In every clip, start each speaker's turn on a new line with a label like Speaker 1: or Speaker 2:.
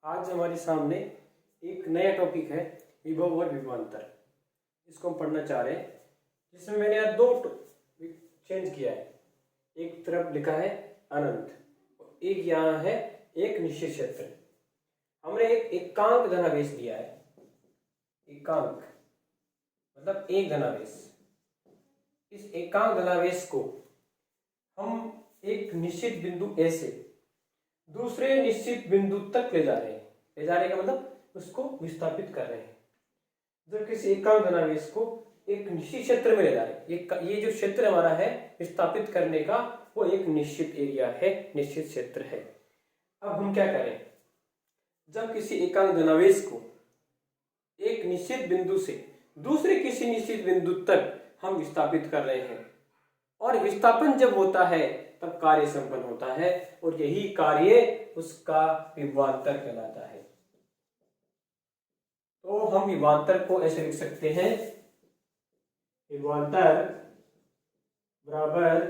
Speaker 1: आज हमारे सामने एक नया टॉपिक है विभव और विभवांतर। इसको हम पढ़ना चाह रहे हैं, जिसमें मैंने यहाँ दो चेंज किया है। एक तरफ लिखा है अनंत, एक यहाँ है एक निश्चित क्षेत्र। हमने एक एकांक धनावेश लिया है। एकांक मतलब एक धनावेश। इस एकांक धनावेश को हम एक निश्चित बिंदु ए से दूसरे निश्चित बिंदु तक ले जा रहे हैं। ले जा रहे का मतलब उसको विस्थापित कर रहे हैं। जब किसी एकांक धनावेश को एक निश्चित क्षेत्र में ले जा रहे हैं, ये जो क्षेत्र हमारा है विस्थापित करने का, वो एक निश्चित एरिया है, निश्चित क्षेत्र है। अब हम क्या करें, जब किसी एकांक धनावेश को एक निश्चित बिंदु से दूसरे किसी निश्चित बिंदु तक हम विस्थापित कर रहे हैं, और विस्थापन जब होता है तब कार्य संपन्न होता है, और यही कार्य उसका विभवांतर कहलाता है। तो हम विभवांतर को ऐसे लिख सकते हैं, विभवांतर बराबर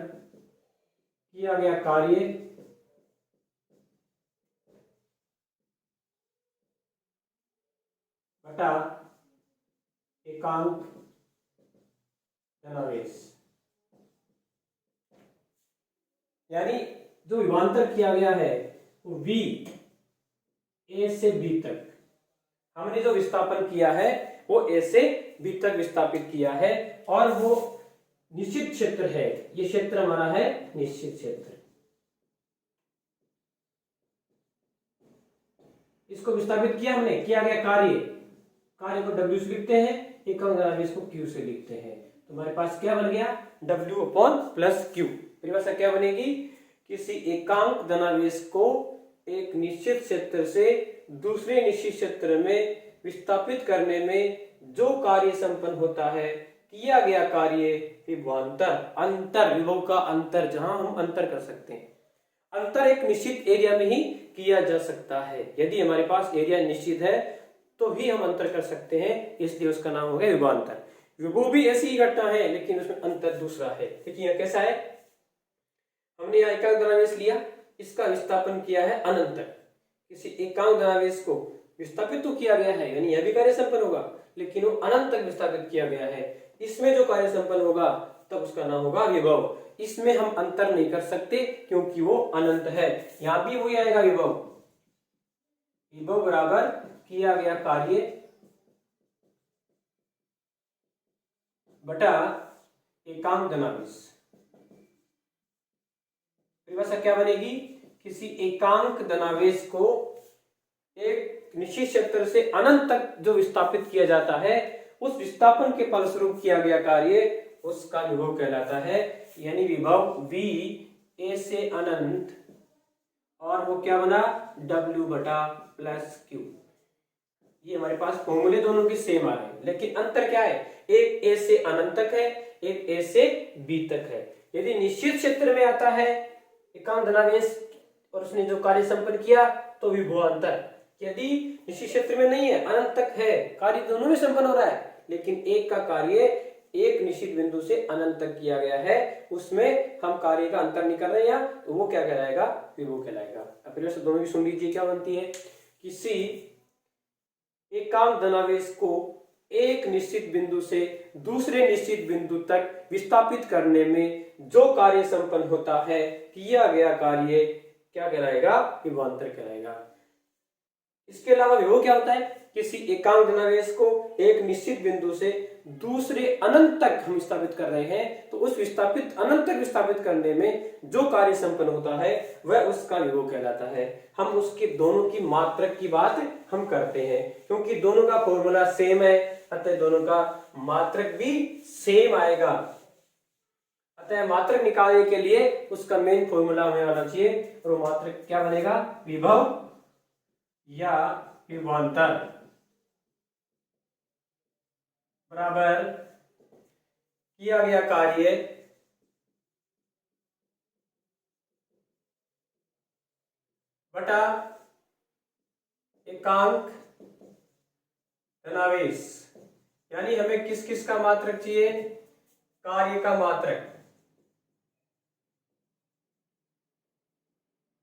Speaker 1: किया गया कार्य बटा एकांक धनावेश। यानी जो विभवांतर किया गया है वो V A से B तक, हमने जो विस्थापन किया है वो A से B तक विस्थापित किया है, और वो निश्चित क्षेत्र है। ये क्षेत्र हमारा है निश्चित क्षेत्र। इसको विस्थापित किया हमने, किया गया कार्य को W से लिखते हैं, एकांक धनावेश को Q से लिखते हैं। तो हमारे पास क्या बन गया, W अपॉन प्लस Q। परिभाषा क्या बनेगी, किसी एकांक धनावेश को एक निश्चित क्षेत्र से दूसरे निश्चित क्षेत्र में विस्थापित करने में जो कार्य संपन्न होता है, किया गया कार्य विभवांतर। अंतर, विभव का अंतर, जहां हम अंतर कर सकते हैं। अंतर एक निश्चित एरिया में ही किया जा सकता है। यदि हमारे पास एरिया निश्चित है तो ही हम अंतर कर सकते हैं, इसलिए उसका नाम हो गया विभवांतर। विभव भी ऐसी ही घटना है, लेकिन उसमें अंतर दूसरा है। देखिए यहाँ कैसा है, हमने यहाँ एकांक धनावेश लिया, इसका विस्थापन किया है अनंत तक। किसी एकांक धनावेश को विस्थापित तो किया गया है, यानी यह भी कार्य संपन्न होगा, लेकिन वो अनंत तक विस्थापित किया गया है। इसमें जो कार्य संपन्न होगा तब उसका नाम होगा विभव। इसमें हम अंतर नहीं कर सकते क्योंकि वो अनंत है। यहां भी वही आएगा विभव। विभव बराबर किया गया कार्य बटा एकांक धनावेश। परिभाषा क्या बनेगी, किसी एकांक धनावेश को एक निश्चित क्षेत्र से अनंत तक जो विस्थापित किया जाता है, उस विस्थापन के फलस्वरूप किया गया कार्य उसका विभव कहलाता है। यानी विभव V A से अनंत, और वो क्या बना, W बटा प्लस Q। ये हमारे पास फॉर्मूले दोनों के सेम आ रहे हैं, लेकिन अंतर क्या है, एक A से अनंत तक है, एक A से B तक है। यदि निश्चित क्षेत्र में आता है एकांक धनावेश और उसने जो कार्य संपन्न किया तो विभवांतर। यदि निश्चित क्षेत्र में नहीं है, अनंत तक है, कार्य दोनों में संपन्न हो रहा है, लेकिन एक का कार्य एक निश्चित बिंदु से अनंत तक किया गया है, उसमें हम कार्य का अंतर नहीं कर रहे हैं, तो वो क्या कहलाएगा, विभव कहलाएगा। अब फिर से दोनों की सुन लीजिए क्या बनती है। किसी एकांक धनावेश को एक निश्चित बिंदु से दूसरे निश्चित बिंदु तक विस्थापित करने में जो कार्य संपन्न होता है, किया गया कार्य क्या कहलाएगा, विभवांतर कहलाएगा। इसके अलावा विभव क्या होता है, किसी एकांक धनावेश को एक निश्चित बिंदु से दूसरे अनंत तक हम विस्थापित कर रहे हैं, तो उस विस्थापित अनंत तक विस्थापित करने में जो कार्य संपन्न होता है वह उसका विभव कहलाता है। हम उसके दोनों की मात्रक की बात हम करते हैं, क्योंकि दोनों का फॉर्मूला सेम है, अतः दोनों का मात्रक भी सेम आएगा। अतः मात्रक निकालने के लिए उसका मेन फॉर्मूला हमें आना चाहिए, और वो मात्रक क्या बनेगा, विभव या विभवांतर बराबर किया गया कार्य बटा एकांक धनावेश। यानी हमें किस किस का मात्रक चाहिए, कार्य का मात्रक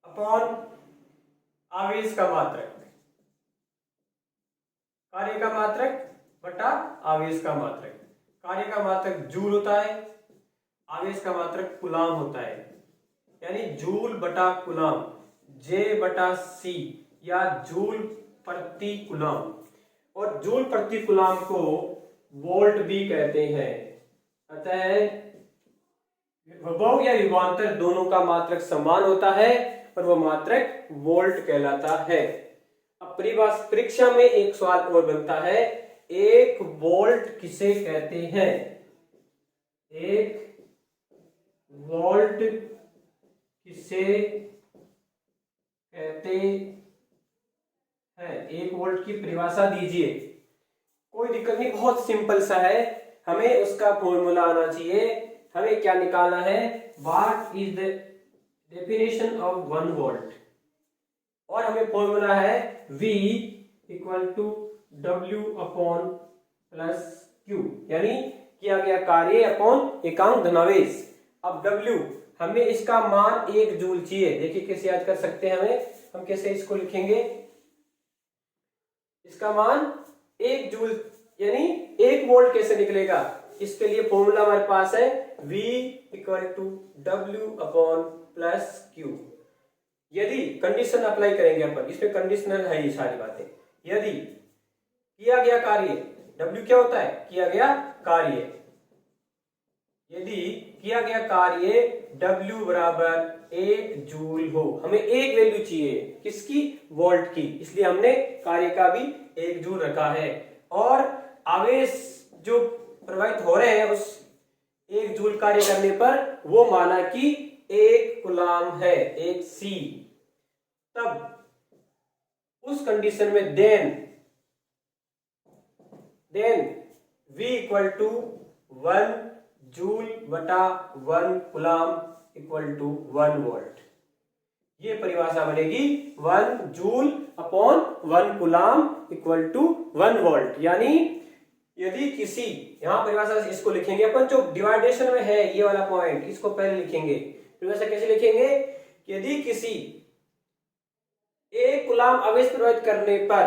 Speaker 1: अपॉन आवेश का मात्रक। कार्य का मात्रक बटा आवेश का मात्रक। कार्य का मात्रक जूल होता है, आवेश का मात्रक कूलाम होता है, यानी जूल बटा कूलाम, जे बटा सी, या जूल प्रति कूलाम। और जूल प्रति कूलाम को वोल्ट भी कहते हैं। अतः विभव या विभवांतर दोनों का मात्रक समान होता है और वह मात्रक वोल्ट कहलाता है। अब परीक्षा में एक सवाल और बनता है, एक वोल्ट किसे कहते हैं? एक वोल्ट किसे कहते हैं? एक वोल्ट की परिभाषा दीजिए। कोई दिक्कत नहीं, बहुत सिंपल सा है, हमें उसका फॉर्मूला आना चाहिए। हमें क्या निकालना है? What is the definition of 1 volt, और हमें फॉर्मूला है V equal to W upon plus Q, यानी किया गया कार्य अपॉन एकांक धनावेश। अब W, हमें इसका मान 1 जूल चाहिए। देखिए कैसे याद कर सकते हैं हम कैसे इसको लिखेंगे? इसका मान 1 जूल यानी 1 वोल्ट कैसे निकलेगा? इसके लिए फॉर्मूला हमारे पास है V equal to W upon plus Q। यदि कंडीशन अप्लाई करेंगे अपन, इसमें कंडीशनल है ये सारी बातें। यदि किया गया कार्य, W क्या होता है? किया गया कार्य। यदि किया गया कार्य W बराबर 1 जूल हो, हमें एक वैल्यू चाहिए, किसकी? वोल्ट की, इसलिए हमने कार्य का भी 1 जूल रखा है। और आवेश जो प्रवाहित हो रहे हैं उस 1 जूल कार्य करने पर वो माना कि 1 कूलाम है, 1 C। तब उस कंडीशन में then V equal to 1 joule बटा 1 कूलाम इक्वल टू 1 वोल्ट। ये परिभाषा बनेगी 1 joule upon 1 coulomb equal to 1 volt. यानी यदि किसी, यहां परिभाषा इसको लिखेंगे अपन, जो डिवाइडेशन में है ये वाला पॉइंट, इसको पहले लिखेंगे। परिभाषा कैसे लिखेंगे? यदि किसी 1 कूलाम आवेश प्रवाहित करने पर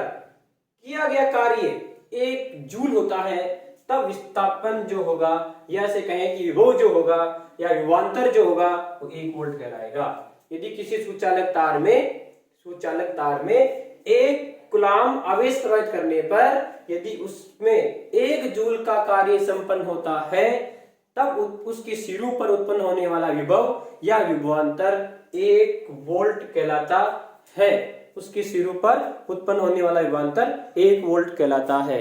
Speaker 1: किया गया कार्य 1 जूल होता है, तब विस्थापन जो होगा, या से कहें कि विभव जो होगा या विभवांतर जो होगा, वो 1 वोल्ट कहलाएगा। यदि किसी सुचालक तार में 1 कूलाम आवेश प्रवाहित करने पर यदि उसमें 1 जूल का कार्य संपन्न होता है, तब उसकी सिरों पर उत्पन्न होने वाला विभव या विभवांतर 1 वोल्ट कहलाता है। उसकी सिरों पर उत्पन्न होने वाला विभवांतर 1 वोल्ट कहलाता है।